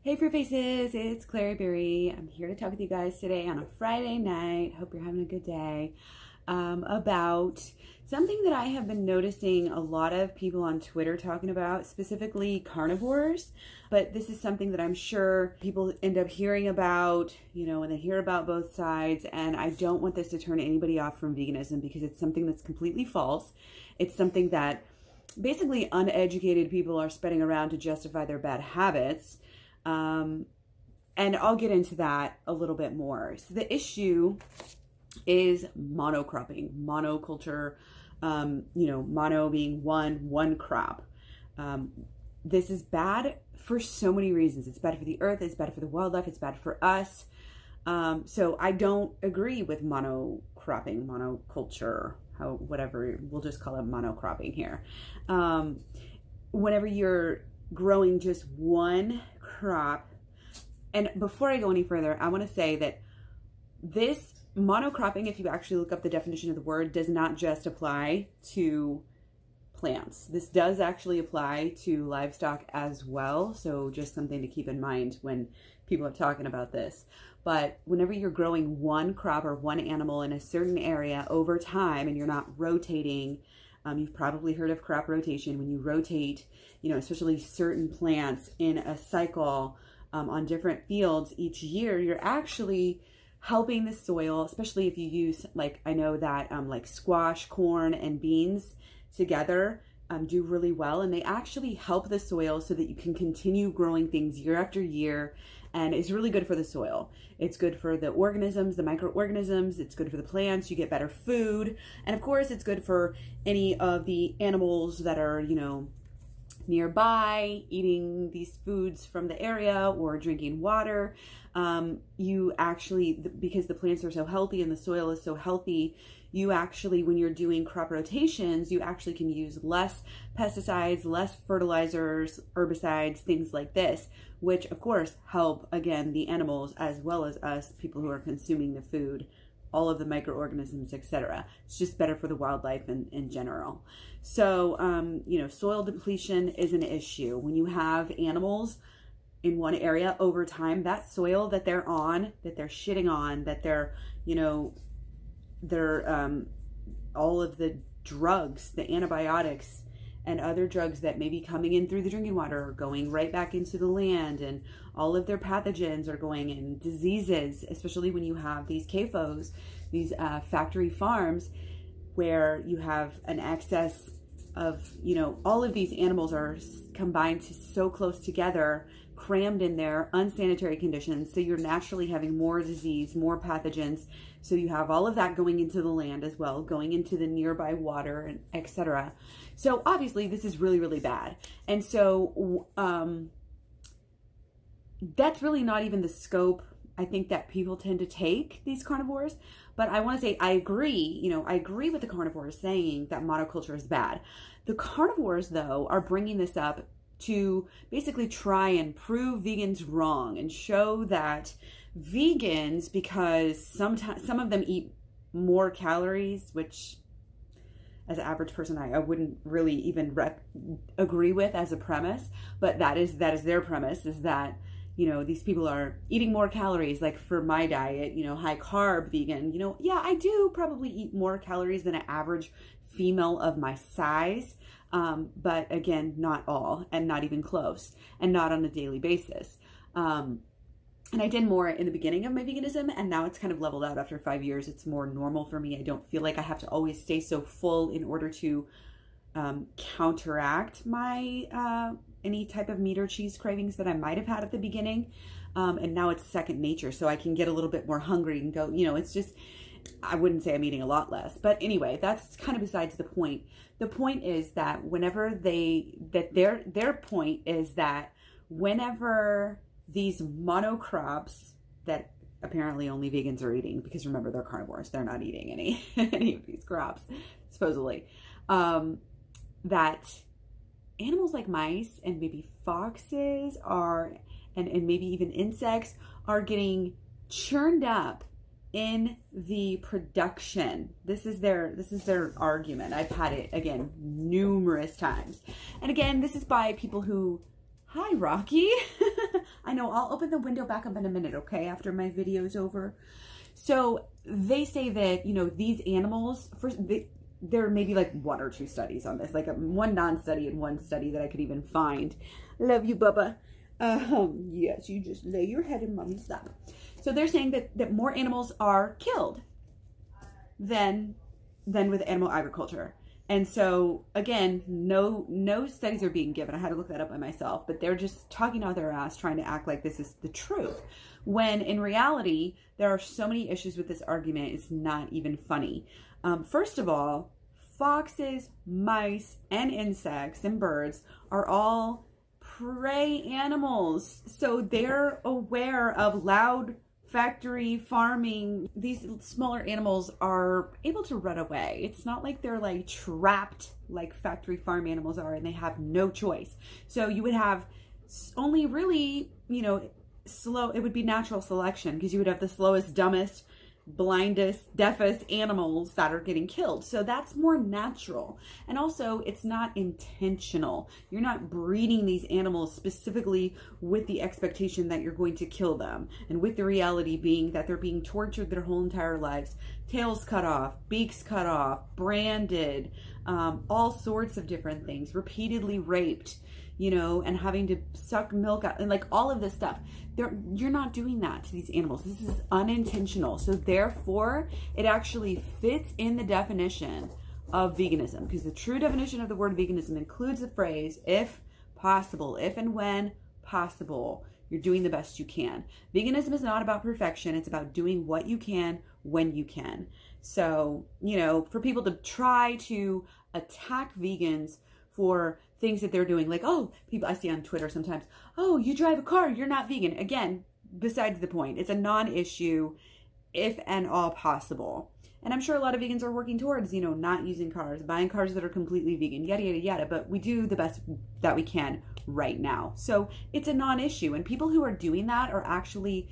Hey Fruit Faces, it's Clary Berry. I'm here to talk with you guys today on a Friday night. Hope you're having a good day. About something that I have been noticing a lot of people on Twitter talking about, specifically carnivores. But this is something that I'm sure people end up hearing about, when they hear about both sides. And I don't want this to turn anybody off from veganism because it's something that's completely false. It's something that basically uneducated people are spreading around to justify their bad habits. And I'll get into that a little bit more. So the issue is monocropping, monoculture, mono being one crop. This is bad for so many reasons. It's bad for the earth, it's bad for the wildlife, it's bad for us. So I don't agree with monocropping, monoculture, whatever, we'll just call it monocropping here. Whenever you're growing just one crop, and before I go any further, I want to say that this monocropping, if you actually look up the definition of the word, does not just apply to plants. This does actually apply to livestock as well, so just something to keep in mind when people are talking about this. But whenever you're growing one crop or one animal in a certain area over time and you're not rotating, you've probably heard of crop rotation. When you rotate, especially certain plants in a cycle on different fields each year, you're actually helping the soil, especially if you use, I know that like squash, corn, and beans together do really well. And they actually help the soil so that you can continue growing things year after year. And it's really good for the soil. It's good for the organisms, the microorganisms. It's good for the plants. You get better food. And of course, it's good for any of the animals that are, nearby, eating these foods from the area or drinking water. You actually, because the plants are so healthy and the soil is so healthy, you actually, when you're doing crop rotations, you actually can use less pesticides, less fertilizers, herbicides, things like this, which of course help, again, the animals as well as us, people who are consuming the food, all of the microorganisms, etc. It's just better for the wildlife in general. So, soil depletion is an issue. When you have animals in one area over time, that soil that they're on, that they're shitting on, that they're, all of the drugs, the antibiotics and other drugs that may be coming in through the drinking water are going right back into the land, and all of their pathogens are going in, diseases, especially when you have these CAFOs, these factory farms where you have an excess of, all of these animals are combined so close together, crammed in there, unsanitary conditions. So you're naturally having more disease, more pathogens. So you have all of that going into the land as well, going into the nearby water, and etc. So obviously this is really, really bad. And so that's really not even the scope, I think, that people tend to take these carnivores. But I want to say, I agree, I agree with the carnivores saying that monoculture is bad. The carnivores, though, are bringing this up to basically try and prove vegans wrong and show that vegans, because sometimes some of them eat more calories, which as an average person, I wouldn't really even agree with as a premise, but that is their premise, is that, these people are eating more calories. Like for my diet, high carb vegan, yeah, I do probably eat more calories than an average female of my size. But again, not all, and not even close, and not on a daily basis. And I did more in the beginning of my veganism, and now it's kind of leveled out after 5 years. It's more normal for me. I don't feel like I have to always stay so full in order to counteract my any type of meat or cheese cravings that I might have had at the beginning. And now it's second nature, so I can get a little bit more hungry and go, it's just, I wouldn't say I'm eating a lot less. But anyway, that's kind of besides the point. The point is that whenever their point is that whenever these monocrops that apparently only vegans are eating, because remember, they're carnivores, they're not eating any of these crops, supposedly, that animals like mice and maybe foxes and maybe even insects are getting churned up in the production. This is their argument. I've had it, again, numerous times. And again, this is by people who, hi, Rocky. I know, I'll open the window back up in a minute, okay, after my video is over. So they say that, you know, these animals, there may be like 1 or 2 studies on this, like one non-study and 1 study that I could even find. Love you, Bubba. Yes, you just lay your head in mommy's lap. So they're saying that more animals are killed than with animal agriculture. And so again, no studies are being given. I had to look that up by myself, but they're just talking out their ass trying to act like this is the truth. When in reality, there are so many issues with this argument, it's not even funny. First of all, foxes, mice, and insects and birds are all prey animals. So they're aware of loud factory farming. These smaller animals are able to run away. It's not like they're like trapped like factory farm animals are and they have no choice. So you would have only really, you know, it would be natural selection because you would have the slowest, dumbest, blindest, deafest animals that are getting killed. So that's more natural. And also it's not intentional. You're not breeding these animals specifically with the expectation that you're going to kill them. And with the reality being that they're being tortured their whole entire lives, tails cut off, beaks cut off, branded, all sorts of different things, repeatedly raped, you know, and having to suck milk out and like all of this stuff. You're not doing that to these animals. This is unintentional. So therefore, it actually fits in the definition of veganism, because the true definition of the word veganism includes the phrase, if possible, if and when possible, you're doing the best you can. Veganism is not about perfection. It's about doing what you can when you can. So, you know, for people to try to attack vegans for things that they're doing, like, oh, people I see on Twitter sometimes, oh, you drive a car, you're not vegan. Again, besides the point, it's a non-issue if and all possible. And I'm sure a lot of vegans are working towards, you know, not using cars, buying cars that are completely vegan, yada, yada, yada. But we do the best that we can right now. So it's a non-issue. And people who are doing that are actually,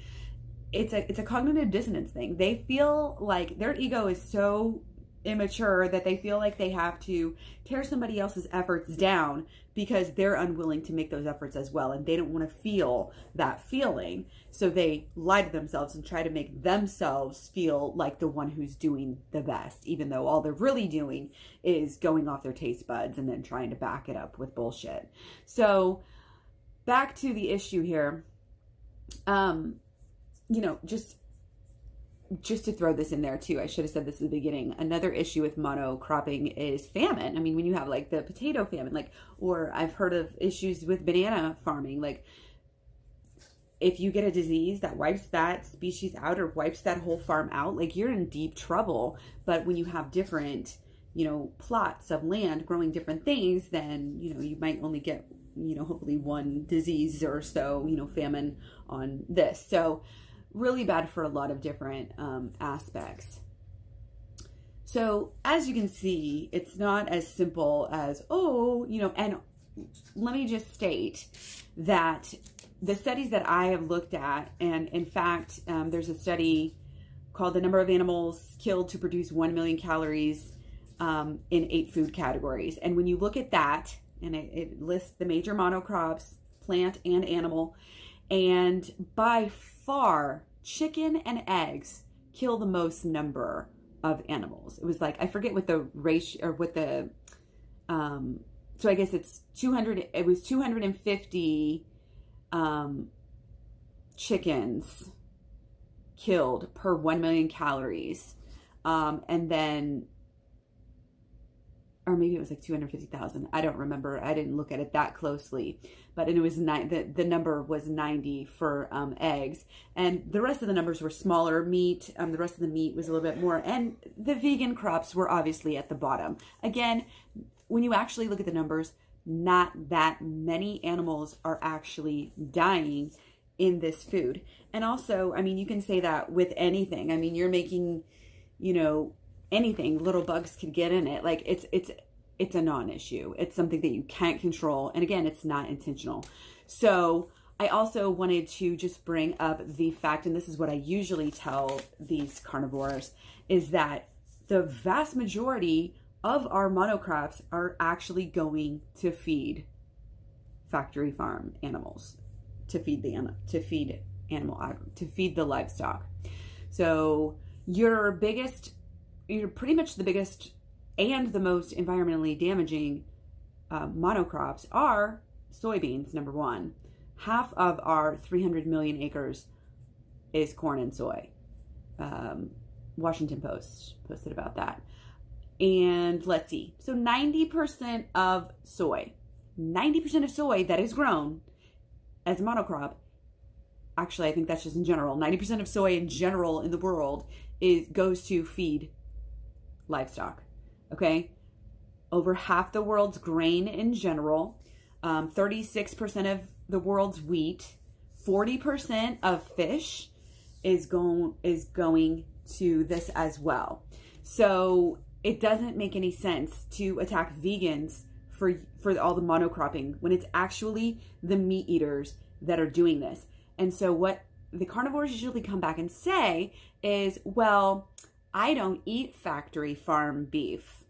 it's a cognitive dissonance thing. They feel like their ego is so immature that they feel like they have to tear somebody else's efforts down because they're unwilling to make those efforts as well, and they don't want to feel that feeling, so they lie to themselves and try to make themselves feel like the one who's doing the best, even though all they're really doing is going off their taste buds and then trying to back it up with bullshit. So back to the issue here, you know, just to throw this in there too, I should have said this at the beginning. Another issue with monocropping is famine. I mean, when you have like the potato famine, like, or I've heard of issues with banana farming, like if you get a disease that wipes that species out or wipes that whole farm out, like you're in deep trouble. But when you have different, you know, plots of land growing different things, then, you know, you might only get, you know, hopefully one disease or so, you know, famine on this. So really bad for a lot of different aspects. So as you can see, it's not as simple as, oh, you know, and let me just state that the studies that I have looked at, and in fact, there's a study called The Number of Animals Killed to Produce 1 Million Calories in 8 Food Categories. And when you look at that, and it lists the major monocrops, plant and animal, and by far, chicken and eggs kill the most number of animals. It was like, I forget what the ratio, or what the, so I guess it's 200, it was 250 chickens killed per 1 million calories. And then, or maybe it was like 250,000. I don't remember. I didn't look at it that closely, but it was the number was 90 for eggs, and the rest of the numbers were smaller. Meat, the rest of the meat was a little bit more, and the vegan crops were obviously at the bottom. Again, when you actually look at the numbers, not that many animals are actually dying in this food. And also, I mean, you can say that with anything. I mean, you're making, you know, anything, little bugs could get in it. Like it's a non-issue. It's something that you can't control. And again, it's not intentional. So I also wanted to just bring up the fact, and this is what I usually tell these carnivores, is that the vast majority of our monocrops are actually going to feed factory farm animals. to feed the livestock. So you're pretty much the biggest and the most environmentally damaging monocrops are soybeans, number one. Half of our 300 million acres is corn and soy. Washington Post posted about that. And let's see. So 90% of soy that is grown as a monocrop, actually I think that's just in general, 90% of soy in general in the world goes to feed livestock. Okay? Over half the world's grain in general, 36% of the world's wheat, 40% of fish is going to this as well. So it doesn't make any sense to attack vegans for all the monocropping when it's actually the meat eaters that are doing this. And so what the carnivores usually come back and say is, well, I don't eat factory farm beef.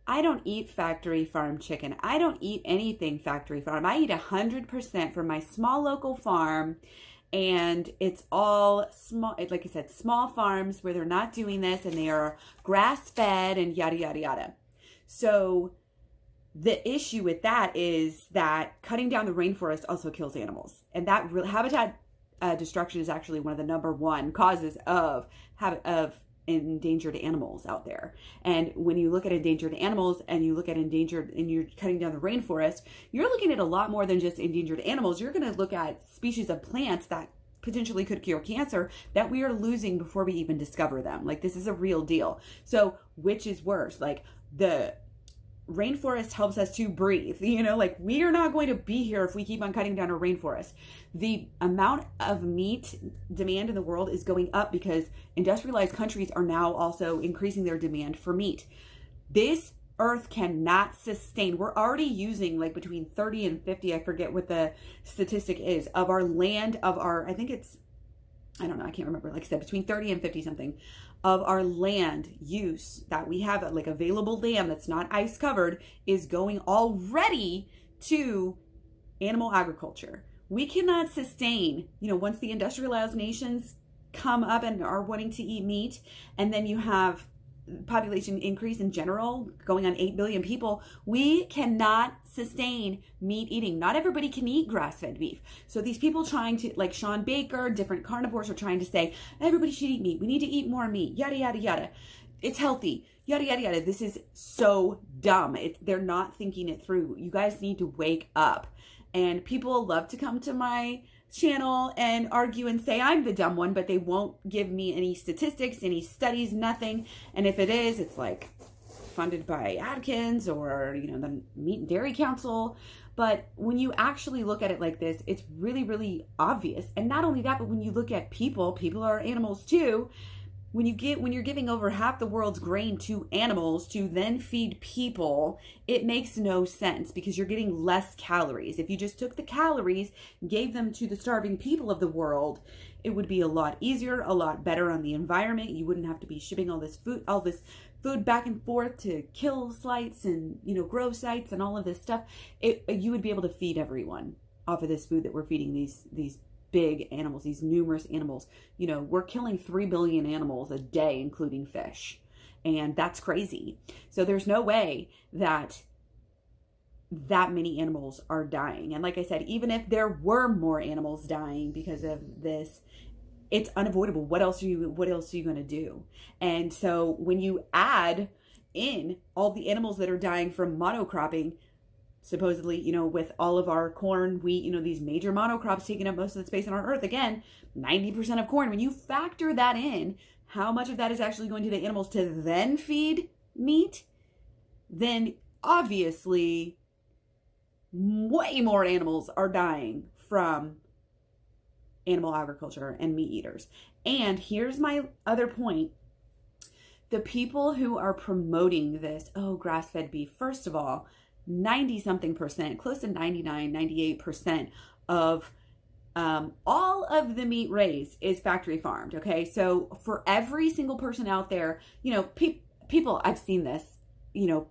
I don't eat factory farm chicken. I don't eat anything factory farm. I eat 100% from my small local farm. And it's all small, like I said, small farms where they're not doing this and they are grass fed and yada, yada, yada. So the issue with that is that cutting down the rainforest also kills animals. And that habitat destruction is actually one of the #1 causes of endangered animals out there. And when you look at endangered animals and you look at endangered and you're cutting down the rainforest, you're looking at a lot more than just endangered animals. You're going to look at species of plants that potentially could cure cancer that we are losing before we even discover them. Like, this is a real deal. So which is worse? Like, the rainforest helps us to breathe, like we are not going to be here if we keep on cutting down our rainforest. The amount of meat demand in the world is going up because industrialized countries are now also increasing their demand for meat. This earth cannot sustain. We're already using like between 30 and 50, I forget what the statistic is, of our land, I think it's, I don't know, I can't remember, like I said, between 30 and 50 something of our land use that we have, like available land that's not ice covered, is going already to animal agriculture. We cannot sustain, once the industrialized nations come up and are wanting to eat meat, and then you have population increase in general going on 8 billion people, we cannot sustain meat eating. Not everybody can eat grass-fed beef. So these people trying to, like Sean Baker, different carnivores are trying to say, everybody should eat meat. We need to eat more meat, yada, yada, yada. It's healthy, yada, yada, yada. This is so dumb. They're not thinking it through. You guys need to wake up. And people love to come to my channel and argue and say I'm the dumb one, but they won't give me any statistics, any studies, nothing. And if it is, it's like funded by Adkins or, the Meat and Dairy Council. But when you actually look at it like this, it's really, really obvious. And not only that, but when you look at people are animals too. When you're giving over half the world's grain to animals to then feed people, it makes no sense because you're getting less calories. If you just took the calories, gave them to the starving people of the world, it would be a lot easier, a lot better on the environment. You wouldn't have to be shipping all this food back and forth to kill sites and, grow sites and all of this stuff. You would be able to feed everyone off of this food that we're feeding these big animals, these numerous animals. We're killing 3 billion animals a day, including fish. And that's crazy. So there's no way that many animals are dying. And like I said, even if there were more animals dying because of this, it's unavoidable. What else are you going to do? And so when you add in all the animals that are dying from monocropping, supposedly, with all of our corn, wheat, these major monocrops taking up most of the space on our earth, again, 90% of corn, when you factor that in, how much of that is actually going to the animals to then feed meat, then obviously way more animals are dying from animal agriculture and meat eaters. And here's my other point. The people who are promoting this, grass-fed beef, first of all, 90-something%, close to 99, 98% of all of the meat raised is factory farmed. Okay. So for every single person out there, people, I've seen this,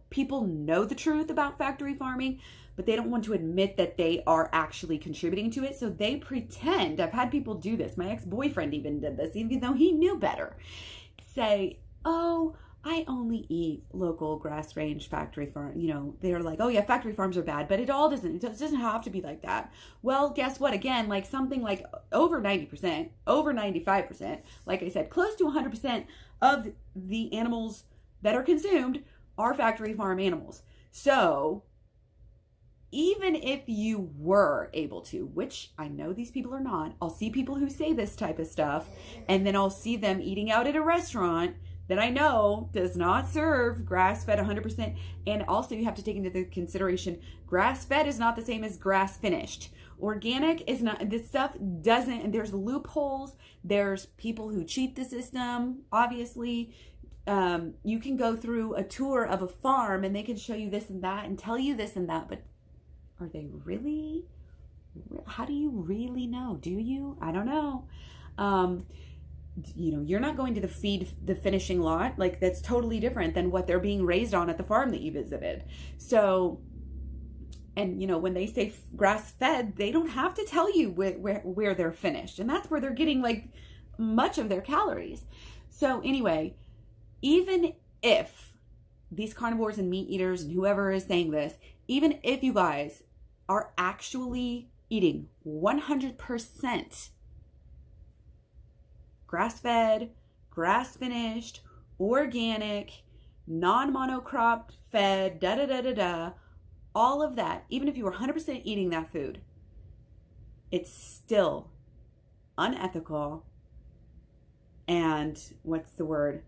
people know the truth about factory farming, but they don't want to admit that they are actually contributing to it. So they pretend. I've had people do this. My ex-boyfriend even did this, even though he knew better. Say, oh, I only eat local grass range factory farm. You know, they're like, oh yeah, factory farms are bad, but it doesn't have to be like that. Well, guess what? Again, like something like over 90%, over 95%, like I said, close to 100% of the animals that are consumed are factory farm animals. So even if you were able to, which I know these people are not, I'll see people who say this type of stuff, and then I'll see them eating out at a restaurant that I know does not serve grass-fed 100%. And also you have to take into the consideration, grass-fed is not the same as grass-finished. Organic is not, this stuff doesn't, and there's loopholes. There's people who cheat the system, obviously. You can go through a tour of a farm and they can show you this and that and tell you this and that, but are they really? How do you really know? Do you? I don't know. You know, you're not going to the finishing lot. Like, that's totally different than what they're being raised on at the farm that you visited. So, and you know, when they say grass-fed, they don't have to tell you where they're finished. And that's where they're getting like much of their calories. So anyway, even if these carnivores and meat eaters and whoever is saying this, even if you guys are actually eating 100% grass-fed, grass-finished, organic, non-monocrop fed, da-da-da-da-da, all of that, even if you were 100% eating that food, it's still unethical and, what's the word,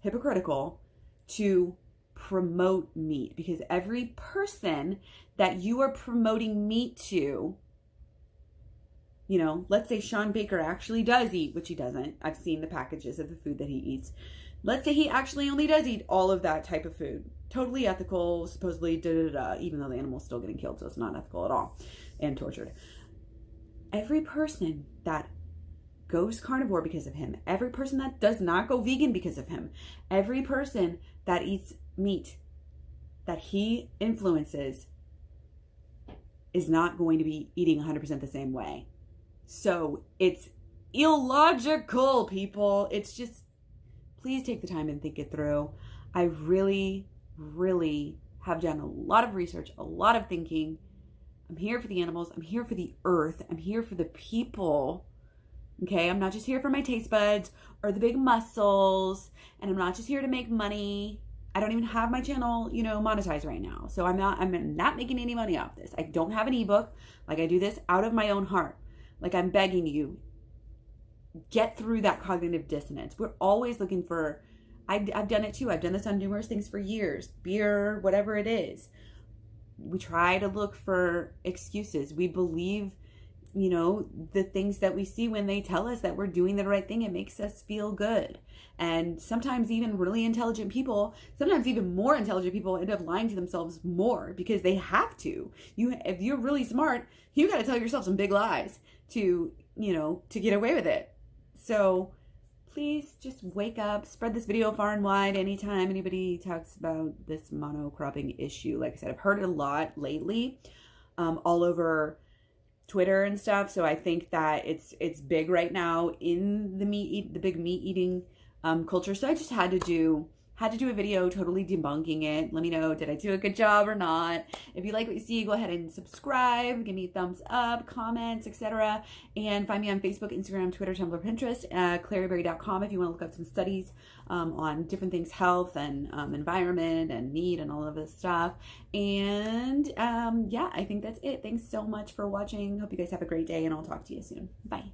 hypocritical to promote meat, because every person that you are promoting meat to, you know, let's say Sean Baker actually does eat, which he doesn't. I've seen the packages of the food that he eats. Let's say he actually only does eat all of that type of food. Totally ethical, supposedly, da-da-da, even though the animal's still getting killed, so it's not ethical at all, and tortured. Every person that goes carnivore because of him, every person that does not go vegan because of him, every person that eats meat that he influences is not going to be eating 100% the same way. So it's illogical, people. It's just, please take the time and think it through. I really, really have done a lot of research, a lot of thinking. I'm here for the animals. I'm here for the earth. I'm here for the people. Okay, I'm not just here for my taste buds or the big muscles, and I'm not just here to make money. I don't even have my channel, you know, monetized right now. So I'm not making any money off this. I don't have an ebook. Like, I do this out of my own heart. Like, I'm begging you, get through that cognitive dissonance. We're always looking for, I've done it too. I've done this on numerous things for years, beer, whatever it is. We try to look for excuses. We believe, you know, the things that we see when they tell us that we're doing the right thing. It makes us feel good. And sometimes even really intelligent people, sometimes even more intelligent people, end up lying to themselves more because they have to. If you're really smart, you got to tell yourself some big lies to, you know, to get away with it. So please just wake up, spread this video far and wide. Anytime anybody talks about this monocropping issue, like I said, I've heard it a lot lately, all over Twitter and stuff. So I think that it's big right now in the big meat eating culture. So I just had to do a video totally debunking it. Let me know, did I do a good job or not? If you like what you see, go ahead and subscribe, give me a thumbs up, comments, etc. And find me on Facebook, Instagram, Twitter, Tumblr, Pinterest, claryberry.com if you want to look up some studies on different things, health and environment and meat and all of this stuff. And yeah, I think that's it. Thanks so much for watching. Hope you guys have a great day, and I'll talk to you soon. Bye.